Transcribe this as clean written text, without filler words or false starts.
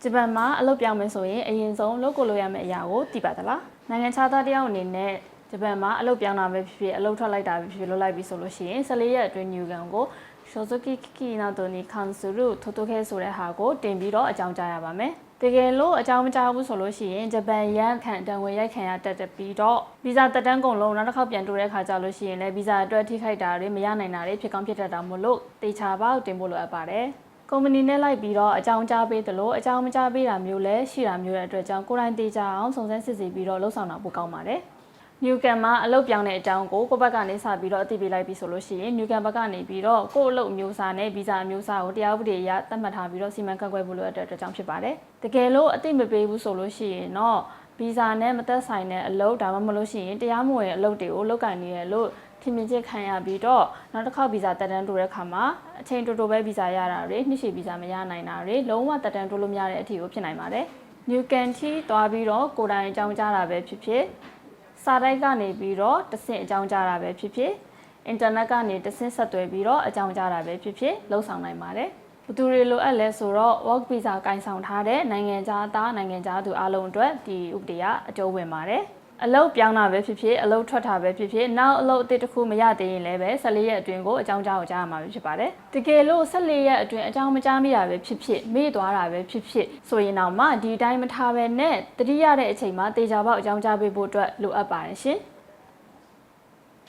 ဂျပန်မှာအလုပ်ပြောင်းမယ်ဆိုရင်အရင်ဆုံးလုပ်ကိုလုပ်ရမယ့်အရာကိုသိပါသလားနိုင်ငံခြားသားတယောက်အနေနဲ့ဂျပန်မှာအလုပ်ပြောင်းတာပဲဖြစ်ဖြစ်အလုပ်ထွက်လိုက်တာပဲဖြစ်ဖြစ်လုပ်လိုက်ပြီဆိုလို့ရှိရင်14ရက်အတွင်း New Gan ကို Shozuki Kikinato ni Kansuru Totoke ဆိုတဲ့ဟာကိုတင်ပြီးတော့အကြောင်းကြားရပါမယ်တကယ်လို့အကြောင်းမကြားဘူးဆိုလို့ရှိရင်ဂျပန်ရန်ခံတံဝင်ရိုက်ခံရတတ်ပြီးတော့ဗီဇာတက်တန်းကုန်လုံးနောက်တစ်ခေါက်ပြန်တိုးတဲ့ခါကြလို့ရှိရင်လည်းဗီဇာအတွက်ထိခိုက်တာတွေမရနိုင်တာတွေဖြစ်ကောင်းဖြစ်တတ်တာမို့လို့တေချာပေါက်တင်ဖို့လိုအပ်ပါတယ်ကုမ္ပဏီနဲ့လိုက်ပြီးတော့အကြောင်းကြားပေးသလိုအကြောင်းမကြားပေးတာမျိုးလည်းရှိတာမျိုးတဲ့အတွက်ကြောင့်ကိုယ်တိုင်တေချာအောင်စုံစမ်းစစ်ဆေးပြီးတော့လှုပ်ဆောင်တာပိုကောင်းပါတယ်New Gan မှာအလုပ်ပြောင်းတဲ့အကြောင်းကိုဘက်ကနေစပြီးတော့အသိပေးလိုက်ပြီးဆိုလို့ရှိရင် New Gan ဘက်ကနေပြီးတော့ကိုယ့်အလုပ်အမျိုးအစားနဲ့ဗီဇာအမျိုးအစားကိုတရားဥပဒေအရသတ်မှတ်ထားပြီးတော့စီမံခန့်ခွဲဖို့လိုအပ်တဲ့အတွက်ကြောင့်ဖြစ်ပါတယ်။တကယ်လို့အသိမပေးဘူးဆိုလို့ရှိရင်တော့ဗီဇာနဲ့မသက်ဆိုင်တဲ့အလုပ်ဒါမှမဟုတ်လို့ရှိရင်တရားမဝင်အလုပ်တွေကိုလုပ်ကင်နေရလို့ထင်မြင်ချက်ခံရပြီးတော့နောက်တစ်ခေါက်ဗီဇာတက်တန်းတိုးတဲ့အခါမှာအချိန်တိုတိုပဲဗီဇာရတာတွေနှစ်ရှည်ဗီဇာမရနိုင်တာတွေလုံးဝတက်တန်းတိုးလို့မရတဲ့အထိကိုဖြစ်နိုင်ပါတယ်။ New Gan ထိသွားပြီးတော့ကိုယ်တိုင်အကြောင်းကြားတာပဲဖြစ်ဖြစ်စာတိုက်ကနေပြီးတော့တဆင့်အကြောင်းကြားတာပဲဖြစ်ဖြစ်အင်တာနက်ကနေတဆင့်ဆက်သွယ်ပြီးတော့အကြောင်းကြားတာပဲဖြစ်ဖြစ်လှုပ်ဆောင်နိုင်ပါတယ်။ဘသူတွေလိုအပ်လဲဆိုတော့ work visa ကင်ဆောင်ထားတဲ့နိုင်ငံခြားသားနိုင်ငံခြားသူအားလုံးအတွက်ဒီဥပဒေကအကျိုးဝင်ပါတယ်။အလုပ်ပြောင်းတာပဲဖြစ်ဖြစ်အလုပ်ထွက်တာပဲဖြစ်ဖြစ်နောက်အလုပ်အသစ်တစ်ခုမရသေးရင်လည်းပဲ14ရက်အတွင်းကိုအကြောင်းကြားရမှာပဲဖြစ်ပါတယ်။တကယ်လို့14ရက်အတွင်းအကြောင်းမကြားမိတာပဲဖြစ်ဖြစ်မေ့သွားတာပဲဖြစ်ဖြစ်ဆိုရင်တော့မှဒီတိုင်းမထားပဲနဲ့တတိယတဲ့အချိန်မှာတေချာပေါက်အကြောင်းကြားပေးဖို့အတွက်လိုအပ်ပါတယ်ရှင်။